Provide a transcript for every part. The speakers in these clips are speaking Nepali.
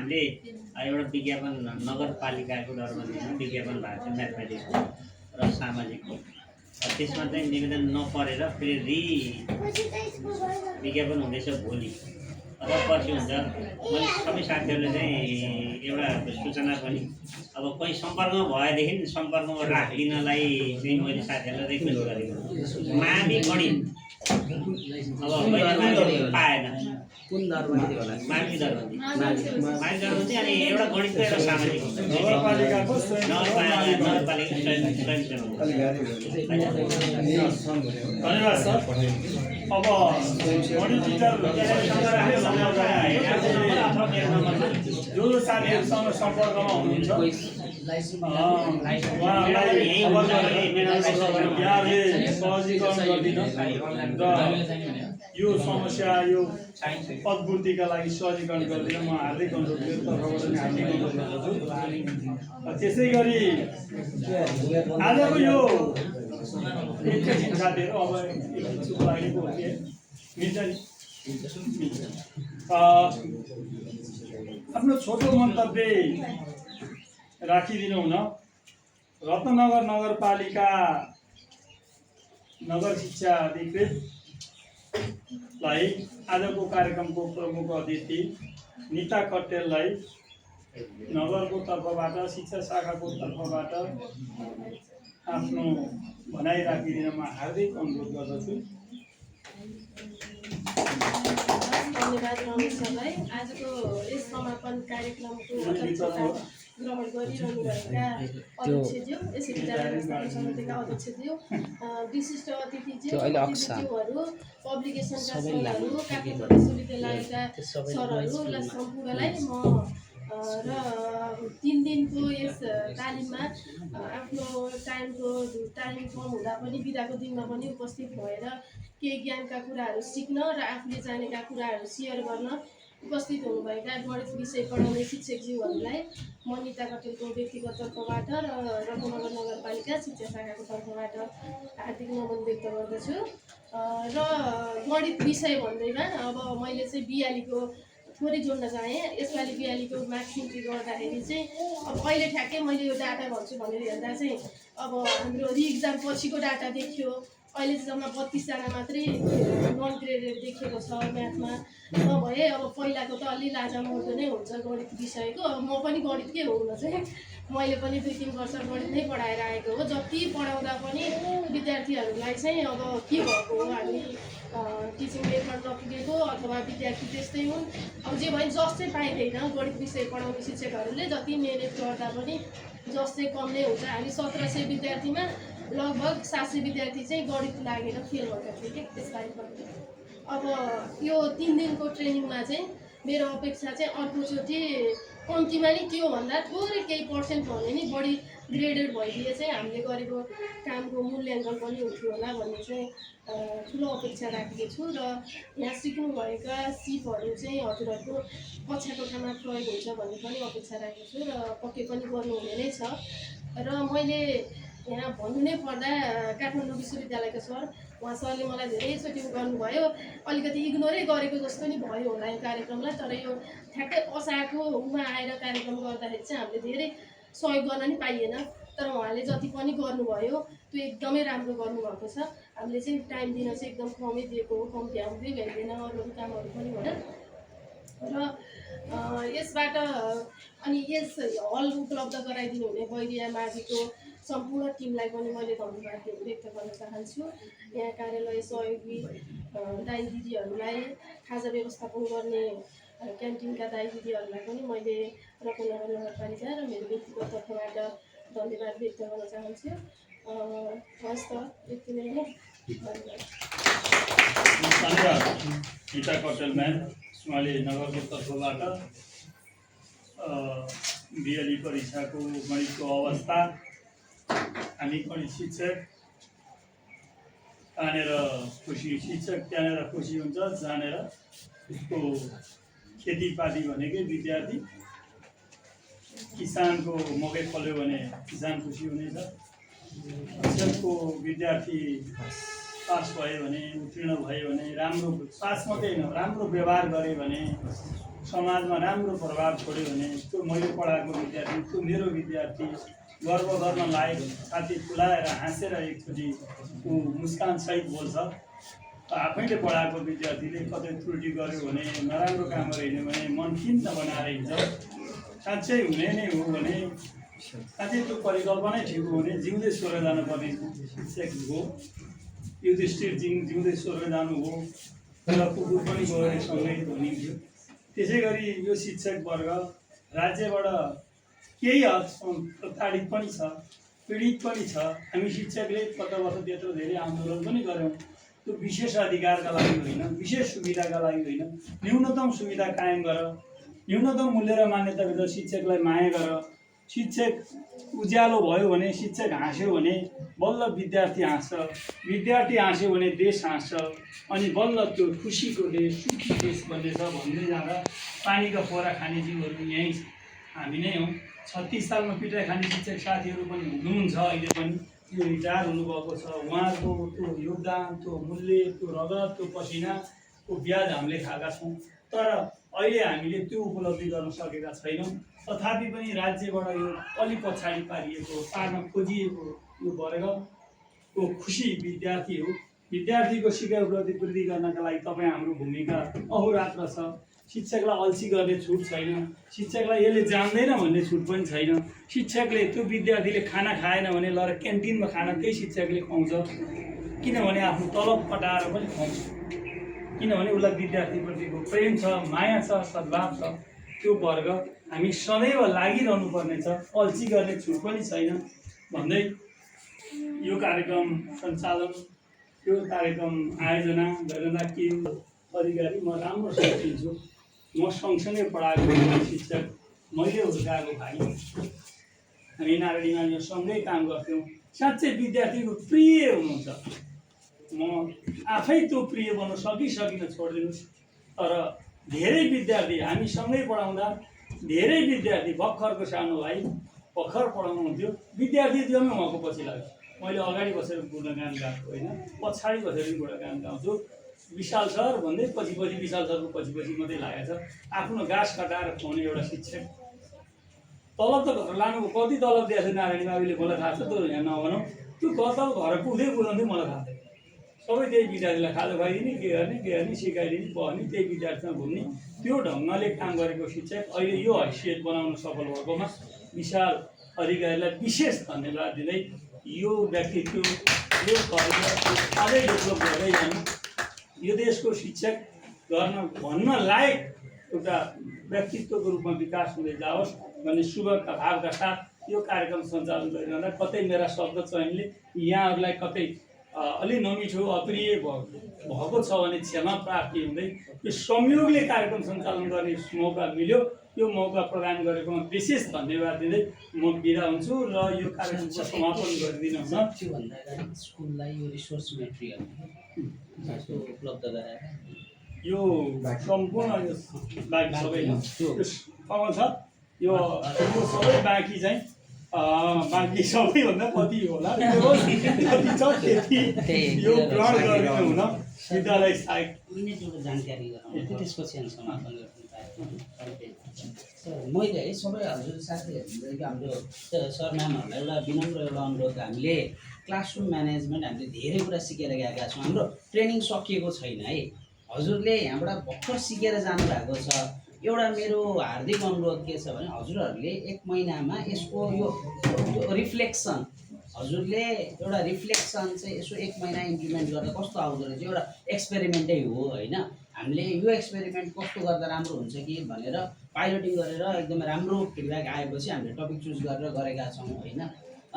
हामीले एउटा विज्ञापन नगरपालिकाको दरबन्दीमा विज्ञापन भएको छ म्याथमेटिक्सको र सामाजिकको। त्यसमा चाहिँ निवेदन नपरेर फेरि विज्ञापन हुँदैछ भोलि अथवा पर्सि हुन्छ। मैले सबै साथीहरूले चाहिँ एउटा सूचना पनि अब कोही सम्पर्कमा भएदेखि सम्पर्कमा राखिदिनलाई चाहिँ मैले साथीहरूलाई रिक्वेस्ट गरेको। मावि गणित अब पाएन कुन दरबन्दी होला? मावि दरबन्दी अनि एउटा गणितको एउटा सामाजिक नगरपालिकाको धन्यवाद सर। अब गणित टिचर जो साथीहरूसँग सम्पर्कमा हुनुहुन्छ उहाँहरूलाई यहाँले सहजीकरण गरिदिनु र यो समस्या यो पदपूर्तिका लागि सहजीकरण गरिदिन म हार्दिक अनुरोध मेरो तर्फबाट पनि हार्दिक अनुरोध गर्दछु। त्यसै गरी आजको यो एकैछिन साथीहरू अब एकछिनको लागि पो मिल्छ नि आफ्नो छोटो मन्तव्य राखिदिनु हुन रत्नगर नगरपालिका नगर शिक्षा अधिकृतलाई आजको कार्यक्रमको प्रमुख अतिथि निता कट्टेललाई नगरको तर्फबाट शिक्षा शाखाको तर्फबाट आफ्नो भनाइ राखिदिन म हार्दिक अनुरोध गर्दछु। धन्यवाद रमेश सरलाई। आजको यस समापन कार्यक्रमको अध्यक्षता ग्रहण गरिरहनुभएका अध्यक्षज्यू, यसै विद्यालय व्यवस्थापन समितिका अध्यक्षज्यू, विशिष्ट अतिथिज्यूहरू, पब्लिकेसनका सरहरू, काठमाडौँ विश्वविद्यालयका सरहरूलाई सम्पूर्णलाई म र 3 दिनको यस तालिममा आफ्नो टाइम कम हुँदा पनि बिदाको दिनमा पनि उपस्थित भएर केही ज्ञानका कुराहरू सिक्न र आफूले जानेका कुराहरू सेयर गर्न उपस्थित हुनुभएका गणित विषय पढाउने शिक्षकज्यूहरूलाई म निता कटेलको व्यक्तिगत तर्फबाट र रत्नगर नगरपालिका शिक्षा शाखाको तर्फबाट हार्दिक नमन व्यक्त गर्दछु। र गणित विषय भन्दैमा अब मैले चाहिँ बिहालीको थोरै जोड्न चाहेँ। यसपालि बिहालीको मार्क्स इन्ट्री गर्दाखेरि चाहिँ अब अहिले ठ्याक्कै मैले यो डाटा भन्छु भनेर हेर्दा चाहिँ अब हाम्रो रिइक्जाम पछिको डाटा देखियो। अहिले चाहिँ जम्मा 32 जना मात्रै नन ग्रेडेड देखिएको छ म्याथमा। नभए अब पहिलाको त अलि लाजामर्दो नै हुन्छ गणित विषयको। अब म पनि गणितकै हो हुन चाहिँ, मैले पनि 2-3 वर्ष गणित नै पढाएर आएको हो। जति पढाउँदा पनि विद्यार्थीहरूलाई चाहिँ अब के भएको हो, हामी टिचिङ मेथड नपुगेको अथवा विद्यार्थी त्यस्तै हुन्। अब जे भयो जस चाहिँ पाइँदैन गणित विषय पढाउने शिक्षकहरूले। जति मिहिनेत गर्दा पनि जस चाहिँ कम नै हुन्छ। हामी 1700 विद्यार्थीमा लगभग 700 विद्यार्थी चाहिँ गणित लागेर फेल भएका थिए कि त्यसलाई पनि। अब यो 3 दिनको ट्रेनिङमा चाहिँ मेरो अपेक्षा चाहिँ अर्कोचोटि कम्तीमा नि त्योभन्दा थोरै केही पर्सेन्ट भने नि बढी ग्रेडेड भइदिए चाहिँ हामीले गरेको कामको मूल्याङ्कन पनि हुन्थ्यो होला भन्ने चाहिँ ठुलो अपेक्षा राखेको छु। र यहाँ सिक्नुभएका सिपहरू चाहिँ हजुरहरूको कक्षा कोठामा प्रयोग हुन्छ भन्ने पनि अपेक्षा राखेको छु र पक्कै पनि गर्नुहुने नै छ। र मैले यहाँ भन्नु नै पर्दा काठमाडौँ विश्वविद्यालयका सर, उहाँ सरले मलाई धेरैचोटि गर्नुभयो, अलिकति इग्नोरै गरेको जस्तो नि भयो होला यो कार्यक्रमलाई। तर यो ठ्याक्कै असाको उमा आएर कार्यक्रम गर्दाखेरि चाहिँ हामीले धेरै सहयोग गर्न नि पाइएन। तर उहाँले जति पनि गर्नुभयो त्यो एकदमै राम्रो गर्नुभएको छ। हामीले चाहिँ टाइम दिन चाहिँ एकदम कमै दिएको हो, कम भ्याउँदै भ्याइँदैन अरू कामहरू पनि होइन। र यसबाट अनि यस हल उपलब्ध गराइदिनु हुने बैरिया माझीको सम्पूर्ण टिमलाई पनि मैले धन्यवाद व्यक्त गर्न चाहन्छु। यहाँ कार्यालय सहयोगी दाइ दिदीहरूलाई, खाजा व्यवस्थापन गर्ने क्यान्टिनका दाइ दिदीहरूलाई पनि मैले रत्नगर नगरपालिका र मेरो व्यक्तिगत तर्फबाट धन्यवाद व्यक्त गर्न चाहन्छु। हस् त यति नै हो। धन्यवाद निता कटेल म्याम। उहाँले नगरको तर्फबाट बिएलई परीक्षाको गणितको अवस्था, हामी गणित शिक्षक तानेर खुसी, शिक्षक त्यहाँनिर खुसी हुन्छ जानेर। उसको खेतीपाती भनेकै विद्यार्थी, किसानको मकै फल्यो भने किसान खुसी हुनेछ। शिक्षकको विद्यार्थी पास भयो भने, उत्तीर्ण भयो भने, राम्रो पास मात्रै होइन राम्रो व्यवहार गरे भने समाजमा राम्रो प्रभाव छोड्यो भने त्यो मैले पढाएको विद्यार्थी, त्यो मेरो विद्यार्थी गर्व गर्न लायक, छाती फुलाएर हाँसेर एकचोटि ऊ मुस्कानसहित बोल्छ। आफैले पढाएको विद्यार्थीले कतै त्रुटि गर्यो भने, नराम्रो काम गऱ्यो भने मन खिन्न बनाएर हिँड्छ। साँच्चै हुने नै हो भने, साँच्चै त्यो परिकल्पनै ठिक हो भने जिउँदै स्वर्ग जानुपर्ने शिक्षक हो। युधिष्ठिर जिउँदै स्वर्ग जानु हो र कुकुर पनि गएर सँगै भनिन्थ्यो। त्यसै गरी यो शिक्षक वर्ग राज्यबाट केही हदसम्म प्रताडित पनि छ, पीडित पनि छ। हामी शिक्षकले गत वर्ष त्यत्रो धेरै आन्दोलन पनि गऱ्यौँ। त्यो विशेष अधिकारका लागि होइन, विशेष सुविधाका लागि होइन, न्यूनतम सुविधा कायम गर, न्यूनतम मूल्य र मान्यताभित्र शिक्षकलाई माया गर। शिक्षक उज्यालो भयो भने, शिक्षक हाँस्यो भने बल्ल विद्यार्थी हाँस्छ, विद्यार्थी हाँस्यो भने देश हाँस्छ, अनि बल्ल त्यो खुसीको देश, सुखी देश बन्नेछ। भन्दै जाँदा पानीका फोरा खाने जीवहरू यहीँ हामी नै हौँ। 36 सालमा पिटाइ खाने शिक्षक साथीहरू पनि हुनुहुन्छ, अहिले पनि त्यो रिटायर हुनुभएको छ। उहाँहरूको त्यो योगदान, त्यो मूल्य, त्यो रगत, त्यो पसिनाको ब्याज हामीले खाएका छौँ। तर अहिले हामीले त्यो उपलब्धि गर्न सकेका छैनौँ। तथापि पनि राज्यबाट यो अलि पछाडि पारिएको, पार्न खोजिएको यो वर्गको खुसी विद्यार्थी हो। विद्यार्थीको सिकाइ उपलब्धि वृद्धि गर्नका लागि तपाईँ हाम्रो भूमिका अहोरात्र छ। शिक्षकलाई अल्छी गर्ने छुट छैन, शिक्षकलाई यसले जान्दैन भन्ने छुट पनि छैन। शिक्षकले त्यो विद्यार्थीले खाना खाएन भने लएर क्यान्टिनमा खाना त्यही शिक्षकले खुवाउँछ, किनभने आफ्नो तलब कटाएर पनि खुवाउँछ, किनभने उसलाई विद्यार्थीप्रतिको प्रेम छ, माया छ, सद्भाव छ। त्यो वर्ग हामी सदैव लागिरहनु पर्नेछ, अल्छी गर्ने छुट पनि छैन भन्दै यो कार्यक्रम सञ्चालन, यो कार्यक्रम आयोजना गरेर के अधिकारी म राम्रोसँग चिन्छु। म सँगसँगै पढाएको शिक्षक, मैले हुर्काएको भाइ, हामी नारायणीमा यो सँगै काम गर्थ्यौँ। साँच्चै विद्यार्थीको प्रिय हुनुहुन्छ। म आफै त्यो प्रिय बन्न सकिन छोडिदिनुहोस्। तर धेरै विद्यार्थी हामी सँगै पढाउँदा धेरै विद्यार्थी, भर्खरको सानो भाइ भर्खर पढाउनुहुन्थ्यो, विद्यार्थी त्योमै उहाँको पछि लाग्यो। मैले अगाडि बसेर गुणगान गाएको होइन, पछाडि बसेर गुणगान गाउँछु। विशाल सर भन्दै पछि विशाल सरको पछि मात्रै लागेको छ। आफ्नो घाँस कटाएर खुवाउने एउटा शिक्षक। तलब त घर लानु, कति तलब दिएको छ नारायणी बाबुले मलाई थाहा छ, त्यो यहाँ नभनौँ। त्यो तलब घर पुग्दै मलाई थाहा थियो। सबै त्यही विद्यार्थीलाई खाजा खुवाइदिने, के गर्ने सिकाइदिने, पढ्ने, त्यही विद्यार्थीमा घुम्ने, त्यो ढङ्गले काम गरेको शिक्षक अहिले यो हैसियत बनाउन सफल भएकोमा विशाल अधिकारीलाई विशेष धन्यवाद दिँदै यो व्यक्तित्व, यो वर्ग अझै डेभलप गर्दै जानु, यो देशको शिक्षक गर्न भन्न लायक एउटा व्यक्तित्वको रूपमा विकास हुँदै जाओस् भन्ने शुभ भावका साथ यो कार्यक्रम सञ्चालन गरिरहँदा कतै मेरा शब्द चयनले यहाँहरूलाई कतै अलि नमिठो, अप्रिय भएको छ भने क्षमा प्राप्ति हुँदै यो संयोगले कार्यक्रम सञ्चालन गर्ने मौका मिल्यो। यो मौका प्रदान गरेकोमा विशेष धन्यवाद दिँदै म बिदा हुन्छु र यो कार्यक्रमको समापन गरिदिनु हुन। त्योभन्दा अगाडि स्कुललाई यो रिसोर्स मेटेरियल उपलब्ध गराएर यो सम्पूर्ण यो बाँकी सबै कमल छ, यो सबै बाँकी चाहिँ बाँकी सबैभन्दा कति होला जति छ त्यति यो ग्रहण गरिदिनु हुन विद्यालय सहायक एउटा जानकारी गराउनु, त्यसपछि समापन गर्नु पाएँ। मैले है सबै हजुर साथीहरू हाम्रो सर म्यामहरूलाई एउटा विनम्र एउटा अनुरोध, हामीले क्लासरुम म्यानेजमेन्ट हामीले धेरै कुरा सिकेर गएका छौँ। हाम्रो ट्रेनिङ सकिएको छैन है। हजुरले यहाँबाट भर्खर सिकेर जानुभएको छ। एउटा मेरो हार्दिक अनुरोध के छ भने हजुरहरूले 1 महिनामा यसको यो रिफ्लेक्सन, हजुरले एउटा रिफ्लेक्सन चाहिँ यसो 1 महिना इम्प्लिमेन्ट गर्दा कस्तो आउँदो रहेछ, एउटा एक्सपेरिमेन्टै हो होइन। हामीले यो एक्सपेरिमेन्ट कस्तो गर्दा राम्रो हुन्छ कि भनेर पाइलटिङ गरेर एकदमै राम्रो फिडब्याक आएपछि हामीले टपिक चुज गरेर गरेका छौँ होइन।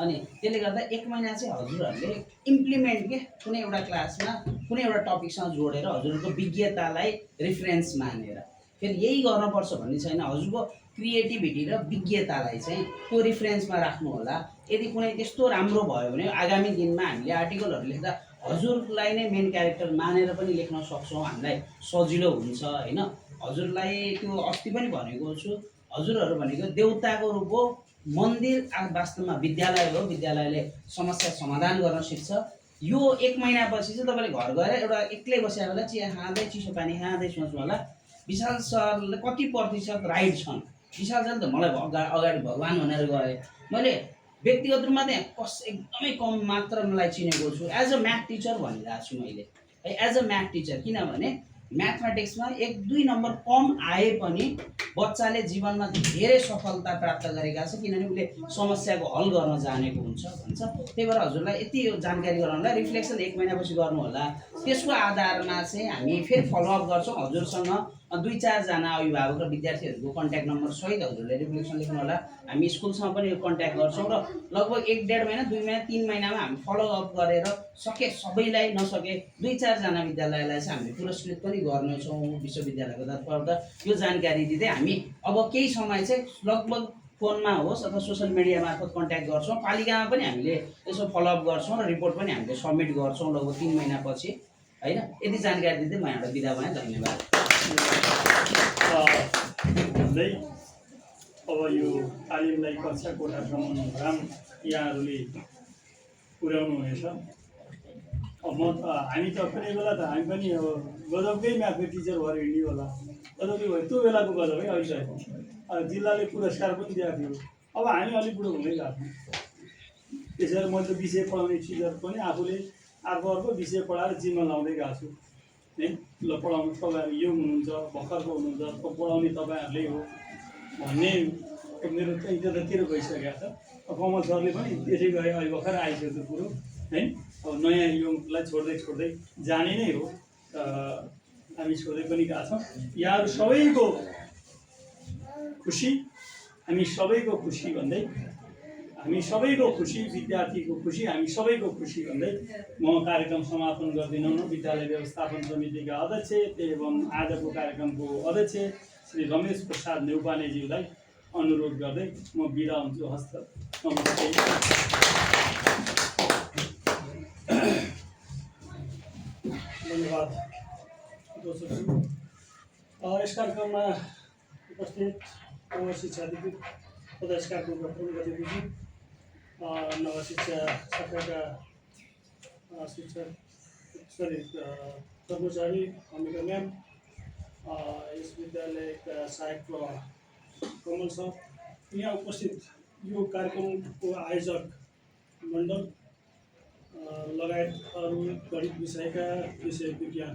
अनि त्यसले गर्दा 1 महिना चाहिँ हजुरहरूले इम्प्लिमेन्ट के कुनै एउटा क्लासमा कुनै एउटा टपिकसँग जोडेर हजुरहरूको विज्ञतालाई रिफरेन्स मानेर फेरि यही गर्नुपर्छ भन्ने छैन। हजुरको क्रिएटिभिटी र विज्ञतालाई चाहिँ त्यो रिफरेन्समा राख्नु होला। यदि कुनै त्यस्तो राम्रो भयो भने आगामी दिनमा हामीले आर्टिकलहरू लेख्दा हजुरलाई नै मेन क्यारेक्टर मानेर पनि लेख्न सक्छौँ, हामीलाई सजिलो हुन्छ होइन। हजुरलाई त्यो अस्ति पनि भनेको छु, हजुरहरू भनेको देउताको रूप हो। मन्दिर वास्तवमा विद्यालय हो, विद्यालयले समस्या समाधान गर्न सिक्छ। यो 1 महिनापछि चाहिँ तपाईँले घर गएर एउटा एक्लै बसेर होला, चिया खाँदै चिसो पानी खाँदै सोच्नु होला विशाल सरले कति प्रतिशत राइट छन्? विशाल सरले त मलाई अगाडि भगवान् भनेर गए। मैले व्यक्तिगत रूपमा त्यहाँ एकदमै कम मात्रालाई चिनेको छु। एज अ म्याथ टिचर भनिरहेको छु मैले है, एज अ म्याथ टिचर। किनभने म्याथमेटिक्समा 1-2 नम्बर कम आए पनि बच्चाले जीवनमा धेरै सफलता प्राप्त गरेका छ, किनभने उसले समस्याको हल गर्न जानेको हुन्छ भन्छ। त्यही भएर हजुरलाई यति जानकारी गराउनलाई रिफ्लेक्सन 1 महिनापछि गर्नु होला। त्यसको आधारमा चाहिँ हामी फेरि फलोअप गर्छौँ। हजुरसँग 2-4 जना अभिभावक र विद्यार्थीहरूको कन्ट्याक्ट नम्बर सहित हजुरले रिफ्लेक्सन लेख्नु होला। हामी स्कुलसँग पनि कन्ट्याक्ट गर्छौँ र लगभग 1-1.5 महिना, 2 महिना, 3 महिनामा हामी फलोअप गरेर सके सबैलाई, नसके 2-4 जना विद्यालयलाई चाहिँ हामीले पुरस्कृत पनि गर्नेछौँ विश्वविद्यालयको तर्फबाट। यो जानकारी दिँदै हामी अब केही समय चाहिँ लगभग फोनमा होस् अथवा सोसियल मिडिया मार्फत कन्ट्याक्ट गर्छौँ। पालिकामा पनि हामीले यसो फलोअप गर्छौँ र रिपोर्ट पनि हामीले सबमिट गर्छौँ लगभग 3 महिनापछि हैन। यति जानकारी दिँदै म यहाँबाट बिदा भएँ। धन्यवाद। भन्दै अब यो तालिमलाई कक्षा कोठासम्म यहाँहरूले पुर्याउनु हुनेछ। हामी त कुनै बेला त हामी पनि अब गजबकै म्याथको टिचर भएर हिँड्यो होला, गजबकै भयो त्यो बेलाको गजब है। अहिले जिल्लाले पुरस्कार पनि दिएको थियो। अब हामी अलिक बुढो हुँदै गएको छौँ। त्यसरी मैले त विषय पढाउने टिचर पनि आफूले अर्को विषय पढाएर जिम्मा लाउँदै गएको छु है। ल पढाउनु तपाईँहरू यो हुनुहुन्छ, भर्खरको हुनुहुन्छ, पढाउने तपाईँहरूले हो भन्ने मेरो इज्जततिर गइसकेको छ। कमल सरले पनि त्यसै गरे, अहिले भर्खर आइसक्यो त्यो कुरो है। अब नयाँ युगलाई छोड्दै जाने नै हो। हामी छोड्दै पनि गएको छौँ। यहाँहरू सबैको खुसी, हामी सबैको खुसी भन्दै, हामी सबैको खुसी, विद्यार्थीको खुसी, हामी सबैको खुसी भन्दै म कार्यक्रम समापन गर्दिनँ। विद्यालय व्यवस्थापन समितिका अध्यक्ष एवं आजको कार्यक्रमको अध्यक्ष श्री रमेश प्रसाद नेउपानेज्यूलाई अनुरोध गर्दै म बिदा हुन्छु। हस्त नमस्ते। धन्यवाद दोस्रो। यस कार्यक्रममा उपस्थित नव शिक्षाविद पदाधिकारको प्रमुख गतिविधि, नव शिक्षा शाखाका कर्मचारी, अमिका म्याम, यस विद्यालयका सहायक कमल सर, यहाँ उपस्थित यो कार्यक्रमको आयोजक मण्डल लगायत अरू गणित विषयका विषय विज्ञान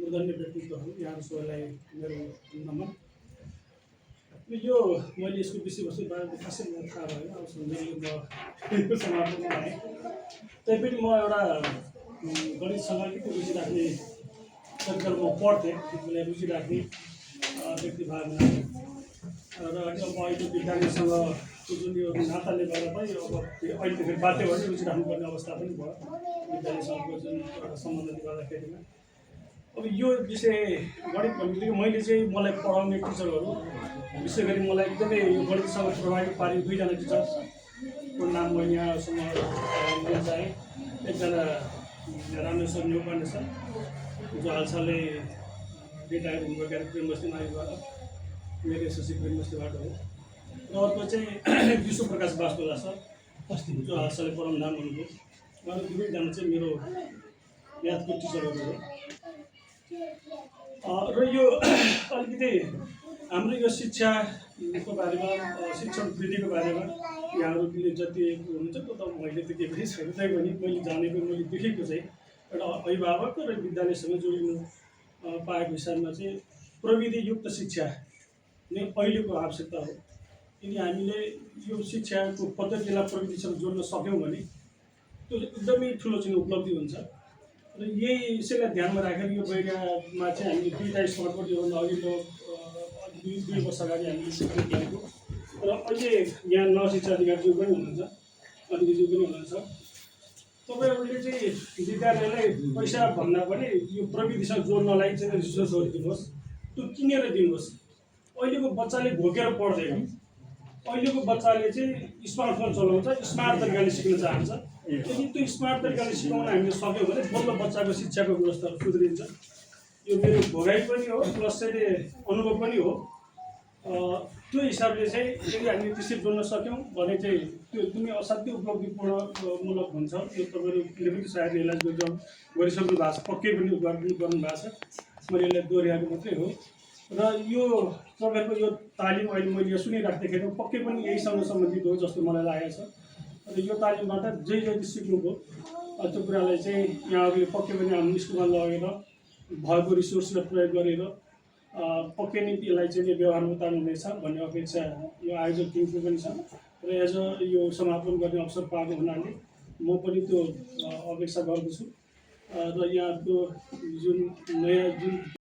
मूर्धन्य व्यक्तित्वहरू, यहाँ सबैलाई मेरो नमन। यो मैले यसको विषयवस्तु बारेमा खासै मलाई थाहा भएन। अब सम्झेर म समापनमा आएँ। तैपनि म एउटा गणितसँग अलिकति रुचि राख्ने, कतिखेर म पढ्थेँ, त्यसलाई रुचि राख्ने व्यक्ति भएको हुनाले र अब अहिले विद्यालयसँग जुन यो नाताले गर्दा पनि अब अहिले त फेरि बाध्य भएर रुचि राख्नुपर्ने अवस्था पनि भयो विद्यालयसँगको जुन एउटा सम्बन्धले गर्दाखेरिमा। अब यो विषय गणित भनेको मैले चाहिँ मलाई पढाउने टिचरहरू विशेष गरी मलाई एकदमै यो गणितसँग प्रभावित पारे 2 जना टिचरको नाम म यहाँसम्म लिन चाहेँ। एकजना रामेश्वर नेउपाने सर, जो हालसालै रिटायर हुनुभएको प्रेमबस्ती माइबाट, मेरो एसएससी प्रेमबस्तीबाट हो। र अर्को चाहिँ विश्वप्रकाश वास्तोला सर, जो हालसालै परम नाम हुनुभयो। उहाँहरू 2जना चाहिँ मेरो म्याथको टिचरहरू हो। र यो अलिकति हाम्रो यो शिक्षाको बारेमा, शिक्षण वृद्धिको बारेमा यहाँहरूले जति हुनुहुन्छ त्यो त मैले त केही पनि छैन। तैपनि मैले जानेको, मैले देखेको चाहिँ एउटा अभिभावक र विद्यालयसँग जोडिनु पाएको हिसाबमा चाहिँ प्रविधियुक्त शिक्षा नै अहिलेको आवश्यकता हो। यदि हामीले यो शिक्षाको पद्धतिलाई प्रविधिसँग जोड्न सक्यौँ भने त्यो एकदमै ठुलो चाहिँ उपलब्धि हुन्छ। र यसैलाई ध्यानमा राखेर यो बैरियामा चाहिँ हामीले 2टा स्मार्ट योभन्दा अघिल्लो 2 वर्ष अगाडि हामीले सिक्नु गरेको। र अहिले यहाँ नव शिक्षा अधिकारीज्यू पनि हुनुहुन्छ, अधिकारीज्यू पनि हुनुहुन्छ। तपाईँहरूले चाहिँ विद्यालयलाई पैसा भन्दा पनि यो प्रविधिसँग जोड्नलाई चाहिँ रिसोर्सहरू दिनुहोस्, त्यो किनेर दिनुहोस्। अहिलेको बच्चाले घोकेर पढ्दैन। अहिलेको बच्चाले चाहिँ स्मार्टफोन चलाउँछ, स्मार्ट तरिकाले सिक्न चाहन्छ। यदि त्यो स्मार्ट तरिकाले सिकाउन हामीले सक्यौँ भने बल्ल बच्चाको शिक्षाको गुणस्तर सुध्रिन्छ। यो मेरो भोगाइ पनि हो, प्लस चाहिँ अनुभव पनि हो। त्यो हिसाबले चाहिँ यदि हामीले त्यसरी जोड्न सक्यौँ भने चाहिँ त्यो एकदमै असाध्यै उपलब्धिपूर्णमूलक हुन्छ। यो तपाईँहरूले पनि सायद यसलाई गरिसक्नु भएको छ, पक्कै पनि गर्नु भएको छ। मैले यसलाई दोहोऱ्याएको मात्रै हो। र यो तपाईँहरूको यो तालिम अहिले मैले यो सुनिराख्दाखेरि पक्कै पनि यहीसँग सम्बन्धित हो जस्तो मलाई लागेको छ। र यो तालिमबाट जे जति सिक्नुभयो त्यो कुरालाई चाहिँ यहाँहरूले पक्कै पनि हाम्रो स्कुलमा लगेर भएको रिसोर्सलाई प्रयोग गरेर पक्कै नै यसलाई चाहिँ व्यवहारमा तान्नुहुनेछ भन्ने अपेक्षा यो आयोजक टिमको पनि छ। र एज अ यो समापन गर्ने अवसर पाएको हुनाले म पनि त्यो अपेक्षा गर्दछु। र यहाँको जुन नयाँ जुन